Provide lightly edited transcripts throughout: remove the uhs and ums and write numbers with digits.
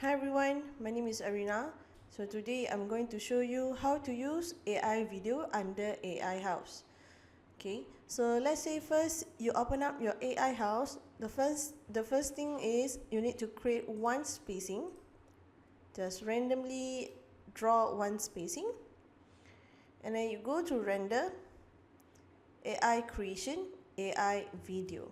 Hi everyone, my name is Arina. So today I'm going to show you how to use AI video under AiHouse. Okay, so let's say first you open up your AiHouse. The first thing is you need to create one spacing. Just randomly draw one spacing. And then you go to render, AI creation, AI video.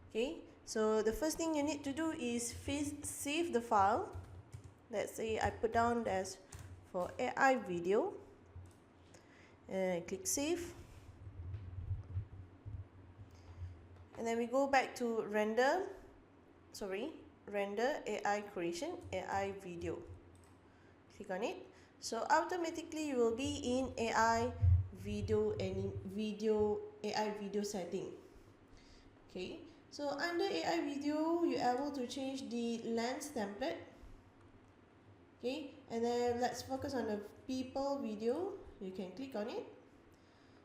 Okay, so the first thing you need to do is save the file. Let's say I put down as for AI video and click save, and then we go back to render AI creation, AI video. Click on it. So automatically you will be in AI video and in AI video setting. Okay, so under AI video you're able to change the lens template. Okay, and then let's focus on the people video. You can click on it.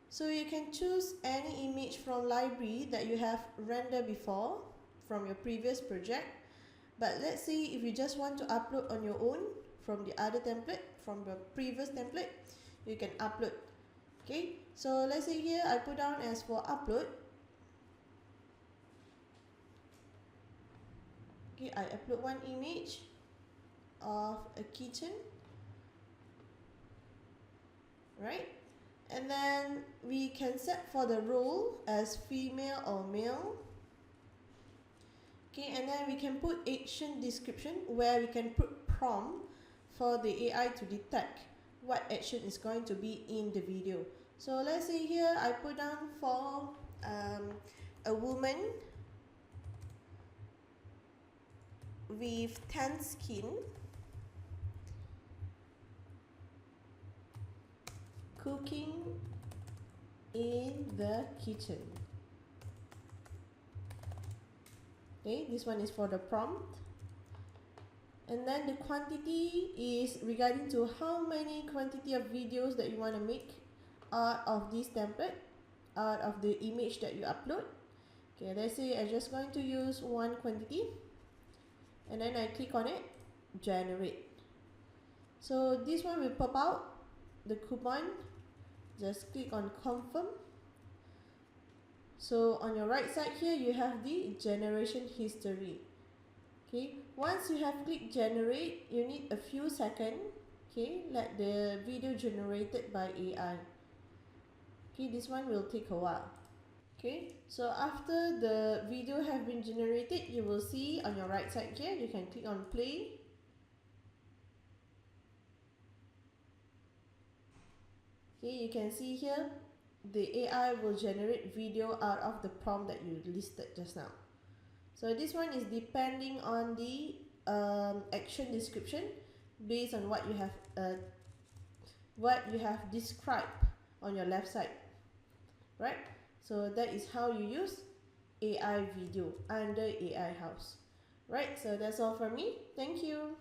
So you can choose any image from library that you have rendered before from your previous project. But let's say if you just want to upload on your own from the other template, from the previous template, you can upload. Okay, so let's say here I put down as for upload. Okay, I upload one image of a kitchen, right? And then we can set for the role as female or male. Okay, and then we can put action description where we can put prompt for the AI to detect what action is going to be in the video. So let's say here I put down for a woman with tan skin cooking in the kitchen. Okay, this one is for the prompt. And then the quantity is regarding to how many quantity of videos that you want to make out of this template, out of the image that you upload. Okay, let's say I'm just going to use one quantity, and then I click on it, generate. So this one will pop out the coupon. Just click on confirm. So on your right side here you have the generation history. Okay, once you have clicked generate, you need a few seconds. Okay, let the video generated by AI. Okay, this one will take a while. Okay, so after the video have been generated, you will see on your right side here, you can click on play. Okay, you can see here the AI will generate video out of the prompt that you listed just now. So this one is depending on the action description based on what you have described on your left side, right? So that is how you use AI video under AiHouse, right? So that's all from me. Thank you.